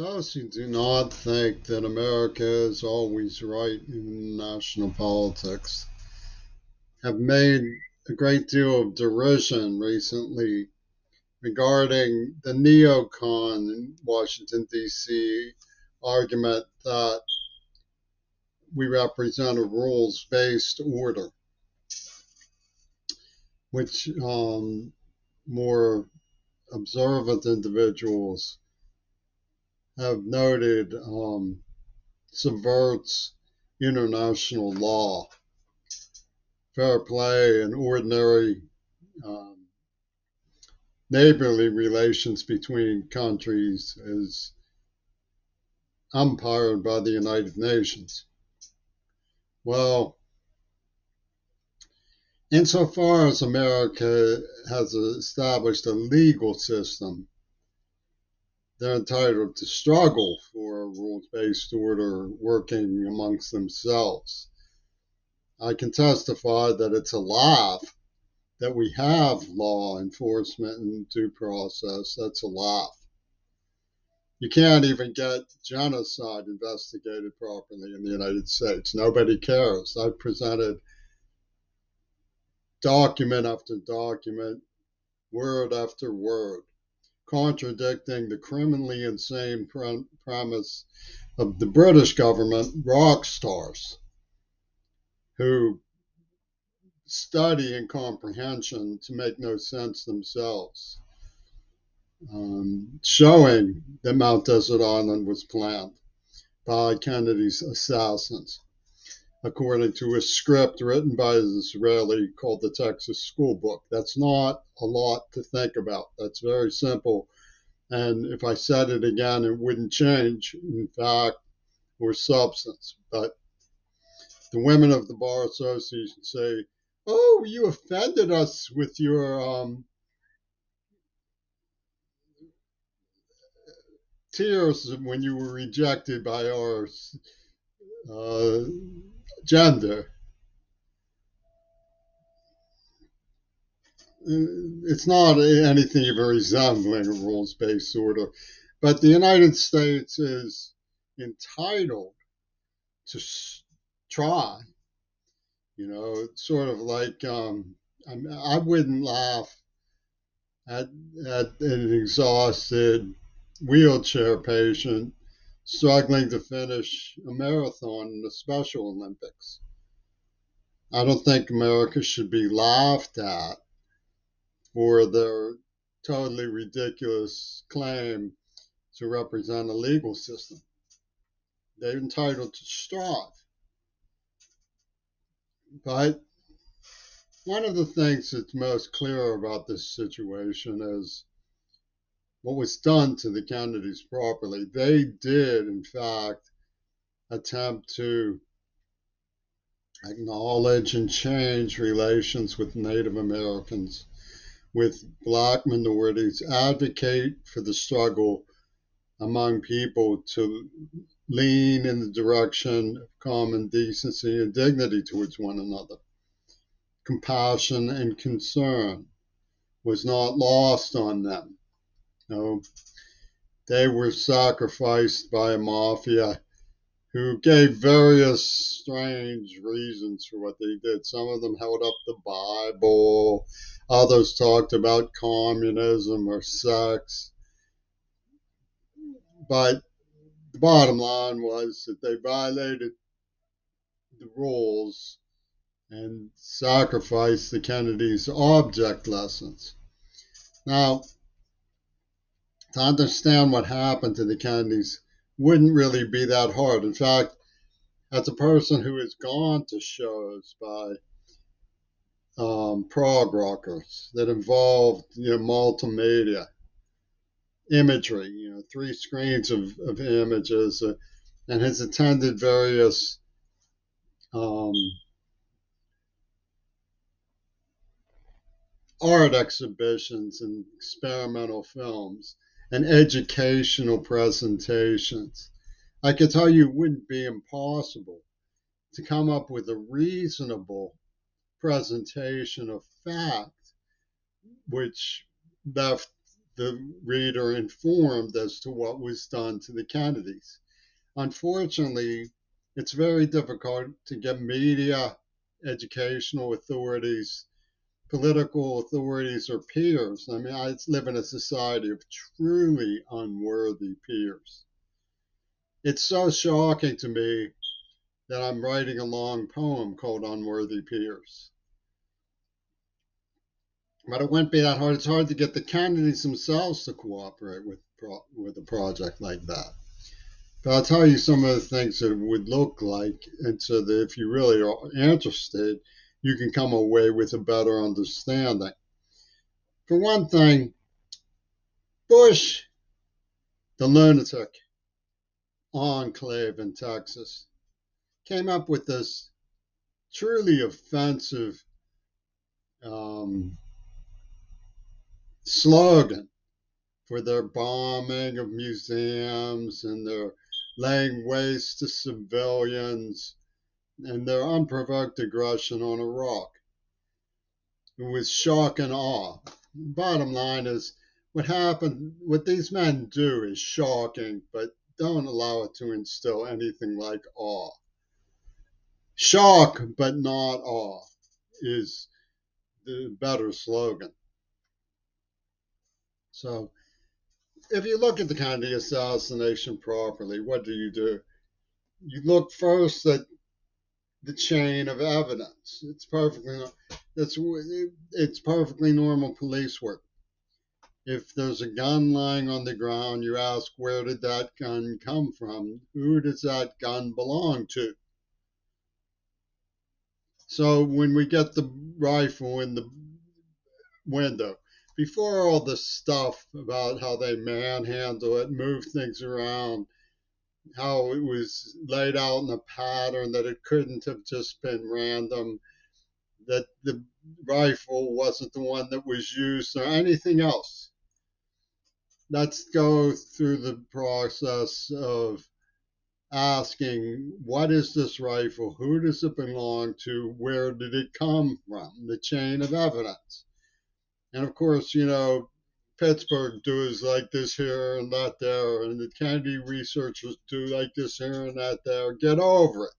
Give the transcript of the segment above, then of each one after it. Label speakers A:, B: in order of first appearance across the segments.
A: Those who do not think that America is always right in national politics have made a great deal of derision recently regarding the neocon in Washington, D.C. argument that we represent a rules based order, which more observant individuals have noted subverts international law, fair play, and ordinary um, neighborly relations between countries is umpired by the United Nations. Well, insofar as America has established a legal system, they're entitled to struggle for a rules based order working amongst themselves. I can testify that it's a laugh that we have law enforcement and due process. That's a laugh. You can't even get genocide investigated properly in the United States. Nobody cares. I've presented document after document, word after word, contradicting the criminally insane premise of the British government rock stars who study and comprehension to make no sense themselves, showing that Mount Desert Island was planned by Kennedy's assassins, according to a script written by an Israeli called the Texas School Book. That's not a lot to think about. That's very simple. And if I said it again, it wouldn't change, in fact, or substance. But the women of the Bar Association say, oh, you offended us with your tears when you were rejected by our uh, gender. It's not anything even resembling a rules based order. But the United States is entitled to try, sort of like I wouldn't laugh at, at an exhausted wheelchair patient struggling to finish a marathon in the Special Olympics. I don't think America should be laughed at for their totally ridiculous claim to represent a legal system. They're entitled to strive. But one of the things that's most clear about this situation is what was done to the Kennedys properly. They did, in fact, attempt to acknowledge and change relations with Native Americans, with Black minorities, advocate for the struggle among people to lean in the direction of common decency and dignity towards one another. Compassion and concern was not lost on them. No, they were sacrificed by a mafia who gave various strange reasons for what they did. Some of them held up the Bible, others talked about communism or sex. But the bottom line was that they violated the rules and sacrificed the Kennedys' object lessons. Now, to understand what happened to the Kennedys wouldn't really be that hard. In fact, as a person who has gone to shows by prog rockers that involved multimedia imagery, three screens of images, and has attended various um, art exhibitions and experimental films and educational presentations. I can tell you it wouldn't be impossible to come up with a reasonable presentation of fact which left the reader informed as to what was done to the Kennedys. Unfortunately, it's very difficult to get media, educational authorities, political authorities, or peers. I mean, I live in a society of truly unworthy peers. It's so shocking to me that I'm writing a long poem called Unworthy Peers. But it wouldn't be that hard. It's hard to get the Kennedys themselves to cooperate with a project like that. But I'll tell you some of the things that it would look like, and so that if you really are interested, you can come away with a better understanding. For one thing, Bush, the lunatic enclave in Texas, came up with this truly offensive um, slogan for their bombing of museums and their laying waste to civilians and their unprovoked aggression on Iraq. It was shock and awe. Bottom line is, what these men do is shocking, but don't allow it to instill anything like awe. Shock, but not awe, is the better slogan. So, if you look at the Kennedy assassination properly, what do? You look first at the chain of evidence. It's perfectly normal police work. If there's a gun lying on the ground, you ask, where did that gun come from? Who does that gun belong to? So when we get the rifle in the window, before all this stuff about how they manhandle it, move things around, how it was laid out in a pattern, that it couldn't have just been random, that the rifle wasn't the one that was used or anything else. Let's go through the process of asking, what is this rifle? Who does it belong to? Where did it come from? The chain of evidence. And of course, Pittsburgh does like this here and that there, and the Kennedy researchers do like this here and that there. Get over it.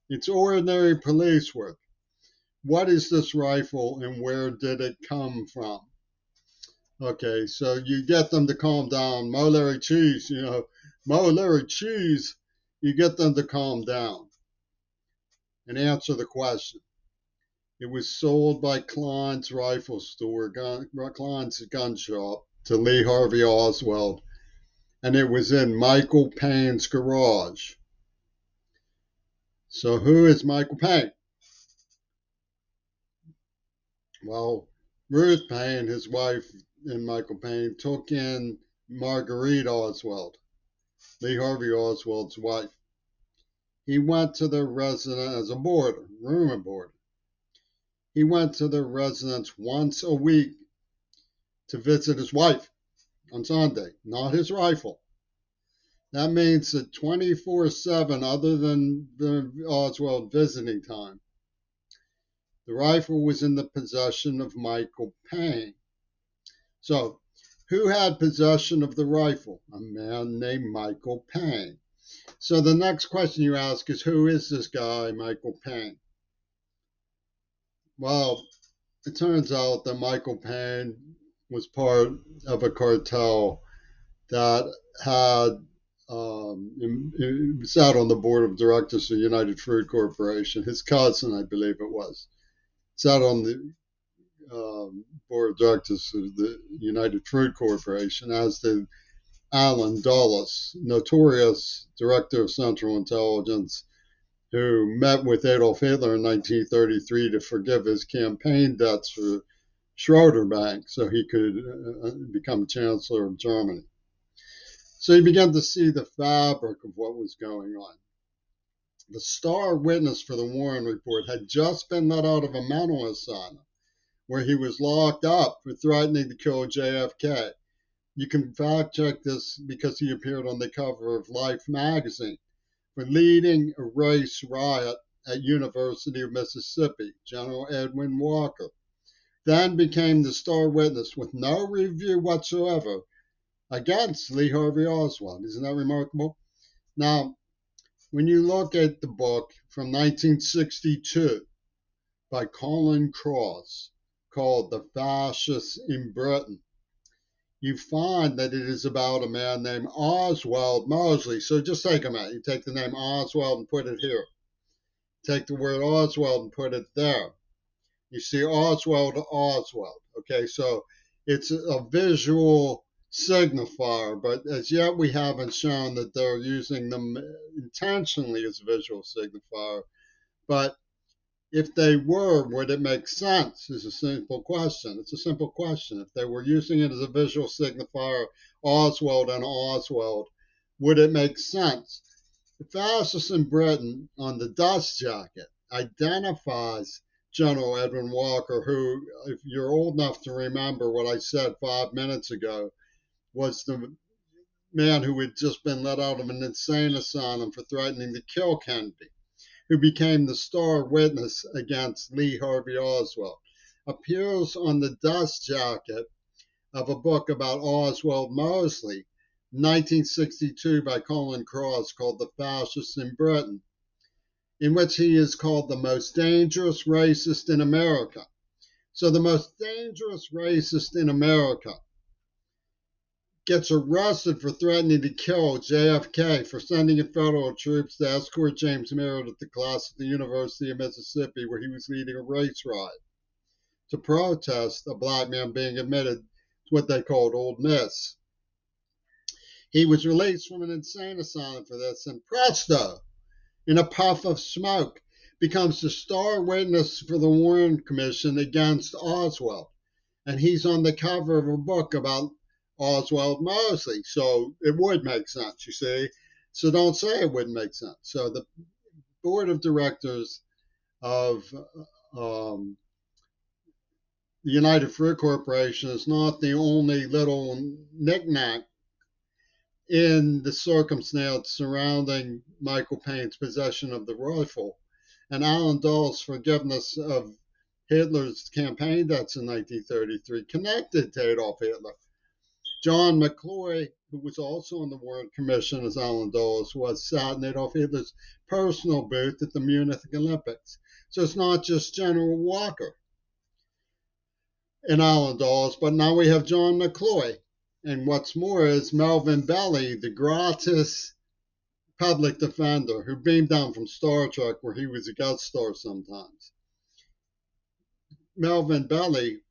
A: It's ordinary police work. What is this rifle and where did it come from? Okay, so you get them to calm down. Mo Larry Cheese, Mo Larry Cheese, you get them to calm down and answer the question. It was sold by Klein's rifle store, Klein's gun shop, to Lee Harvey Oswald, and it was in Michael Payne's garage. So who is Michael Payne? Well, Ruth Payne, his wife, and Michael Payne took in Marguerite Oswald, Lee Harvey Oswald's wife. He went to their residence as a boarder, room and board. He went to their residence once a week to visit his wife on Sunday, not his rifle. That means that 24/7, other than the Oswald visiting time, the rifle was in the possession of Michael Payne. So, who had possession of the rifle? A man named Michael Payne. So the next question you ask is, who is this guy, Michael Payne? Well, it turns out that Michael Payne was part of a cartel that had sat on the board of directors of United Fruit Corporation. His cousin, I believe it was, sat on the board of directors of the United Fruit Corporation, as did Allen Dulles, notorious director of Central Intelligence, who met with Adolf Hitler in 1933 to forgive his campaign debts for Schroeder Bank so he could become Chancellor of Germany. So you began to see the fabric of what was going on. The star witness for the Warren Report had just been let out of a mental asylum where he was locked up for threatening to kill JFK. You can fact check this because he appeared on the cover of Life magazine for leading a race riot at University of Mississippi, General Edwin Walker. then became the star witness with no review whatsoever against Lee Harvey Oswald. Isn't that remarkable? Now, when you look at the book from 1962 by Colin Cross called The Fascists in Britain, you find that it is about a man named Oswald Mosley. So just take a minute. You take the name Oswald and put it here. Take the word Oswald and put it there. You see Oswald. Okay, so it's a visual signifier, but as yet we haven't shown that they're using them intentionally as a visual signifier. But if they were, would it make sense? Is a simple question. It's a simple question. If they were using it as a visual signifier, Oswald and Oswald, would it make sense? The fascist in Britain on the dust jacket identifies General Edwin Walker, who, if you're old enough to remember what I said 5 minutes ago, was the man who had just been let out of an insane asylum for threatening to kill Kennedy, who became the star witness against Lee Harvey Oswald, appears on the dust jacket of a book about Oswald Mosley, 1962 by Colin Cross, called The Fascists in Britain, in which he is called the most dangerous racist in America. So the most dangerous racist in America gets arrested for threatening to kill JFK for sending in federal troops to escort James Meredith to class at the University of Mississippi, where he was leading a race riot to protest a black man being admitted to what they called Old Miss. He was released from an insane asylum for this, and presto, in a puff of smoke, becomes the star witness for the Warren Commission against Oswald. And he's on the cover of a book about Oswald Mosley. So it would make sense, you see. So don't say it wouldn't make sense. So the board of directors of the United Fruit Corporation is not the only little knickknack in the circumstance surrounding Michael Payne's possession of the rifle and Alan Dulles' forgiveness of Hitler's campaign debts in 1933 connected to Adolf Hitler. John McCloy, who was also on the Warren Commission as Alan Dulles was, sat in Adolf Hitler's personal booth at the Munich Olympics. So it's not just General Walker and Alan Dulles, but now we have John McCloy. And what's more is Melvin Belli, the gratis public defender who beamed down from Star Trek, where he was a guest star sometimes. Melvin Belli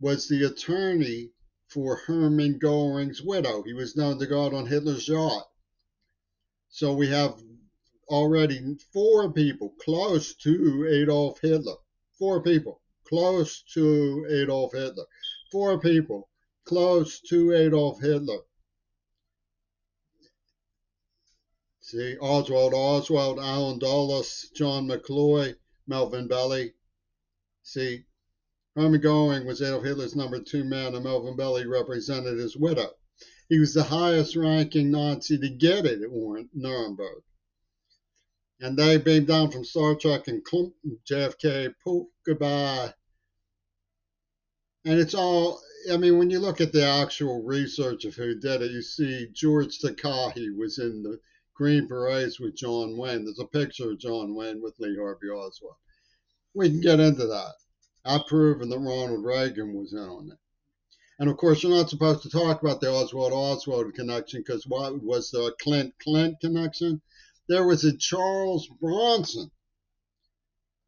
A: was the attorney for Hermann Goring's widow. He was known to go out on Hitler's yacht. So we have already 4 people close to Adolf Hitler. 4 people close to Adolf Hitler. 4 people close to Adolf Hitler. See, Oswald, Alan Dulles, John McCloy, Melvin Belli. See, Hermann Goring was Adolf Hitler's number 2 man, and Melvin Belli represented his widow. He was the highest ranking Nazi to get it at Nuremberg. And they beamed down from Star Trek and JFK, poof, goodbye. And it's all, I mean, when you look at the actual research of who did it, you see George Takei was in the Green Berets with John Wayne. There's a picture of John Wayne with Lee Harvey Oswald. We can get into that. I've proven that Ronald Reagan was in on it. And of course, you're not supposed to talk about the Oswald connection because what was the Clint connection? There was a Charles Bronson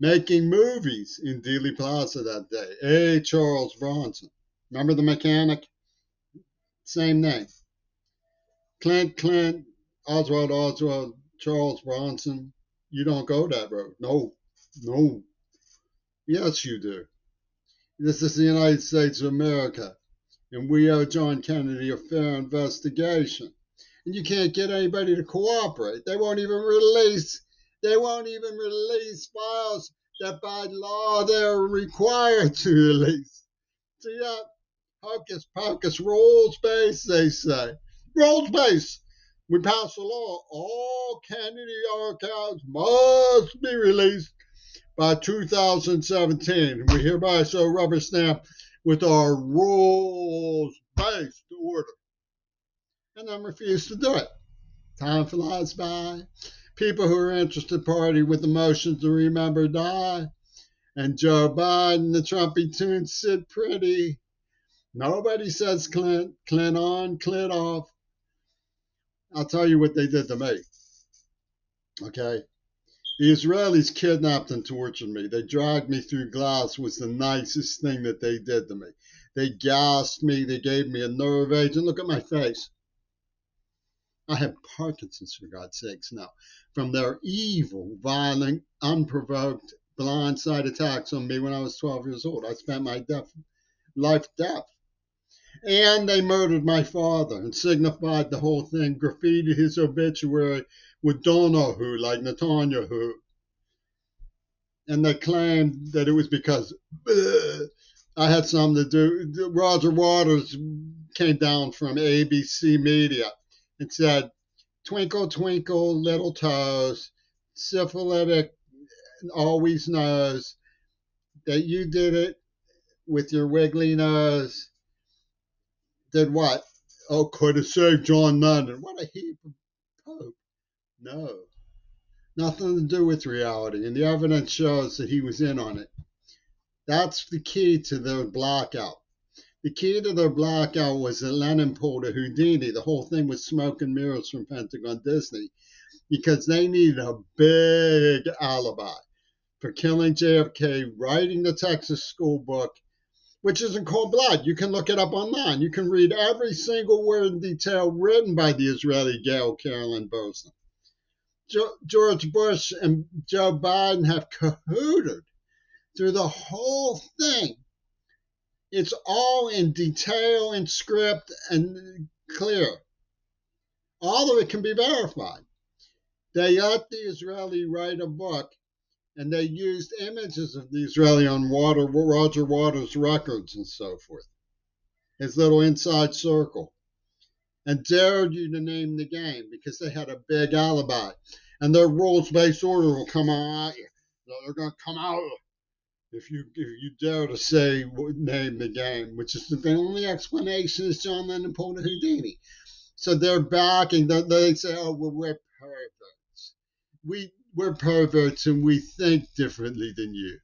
A: making movies in Dealey Plaza that day. Charles Bronson. Remember the mechanic? Same name. Clint, Oswald, Charles Bronson. You don't go that road. No. Yes, you do. This is the United States of America, and we owe John Kennedy a fair investigation. And you can't get anybody to cooperate. They won't even release files that by law they're required to release. So yeah, hocus pocus, rules based, they say. Rules based. We pass a law. All Kennedy archives must be released by 2017. We hereby so rubber stamp with our rules-based order, and then refuse to do it. Time flies by. People who are interested party with the motion to remember die. And Joe Biden, the Trumpy tunes sit pretty. Nobody says Clint, Clint on, Clint off. I'll tell you what they did to me. Okay? The Israelis kidnapped and tortured me. They dragged me through glass was the nicest thing that they did to me. They gassed me. They gave me a nerve agent. Look at my face. I have Parkinson's, for God's sakes, now. From their evil, violent, unprovoked, blindside attacks on me when I was 12 years old. I spent my life deaf. And they murdered my father and signified the whole thing, graffitied his obituary with Donahu, like Netanyahu. And they claimed that it was because I had something to do. Roger Waters came down from ABC Media and said, "Twinkle, twinkle, little toes, syphilitic always knows that you did it with your wiggly nose." Did what? Oh, could have saved John Lennon. What a heap of pope. No, nothing to do with reality. And the evidence shows that he was in on it. That's the key to their blackout. The key to their blackout was that Lennon pulled a Houdini. The whole thing was smoke and mirrors from Pentagon Disney because they needed a big alibi for killing JFK, writing the Texas school book, which is in cold blood. You can look it up online. You can read every single word in detail written by the Israeli Gail Carolyn Boson. George Bush and Joe Biden have cahooted through the whole thing. It's all in detail and script and clear. All of it can be verified. They let the Israeli write a book, and they used images of the Israeli on Roger Waters' records and so forth, his little inside circle, and dared you to name the game because they had a big alibi. And their rules-based order will come out. They're going to come out if you dare to say name the game, which is the only explanation is John Lennon pulled a Houdini. So they're backing. They say, "Oh, well, we're perverts. We're perverts, and we think differently than you.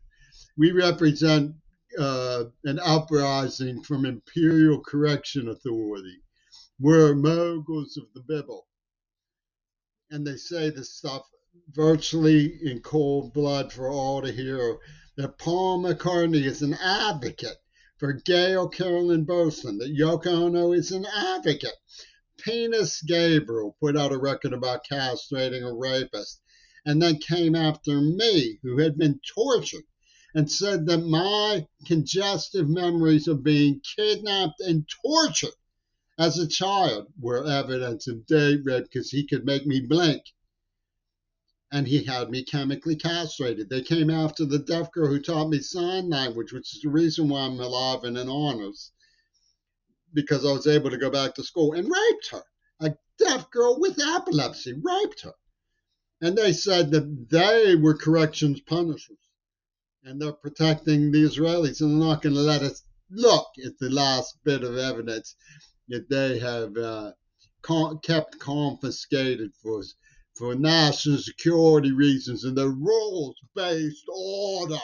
A: We represent an uprising from imperial correction authority. We're moguls of the Bible." And they say this stuff virtually in cold blood for all to hear, that Paul McCartney is an advocate for Gail Carolyn Boson, that Yoko Ono is an advocate. Penis Gabriel put out a record about castrating a rapist and then came after me, who had been tortured, and said that my congestive memories of being kidnapped and tortured as a child were evidence of date rape because he could make me blink. And he had me chemically castrated. They came after the deaf girl who taught me sign language, which is the reason why I'm alive and in honors, because I was able to go back to school, and raped her. A deaf girl with epilepsy raped her. And they said that they were corrections punishers and they're protecting the Israelis, and they're not going to let us look at the last bit of evidence that they have kept confiscated for national security reasons and the rules-based order.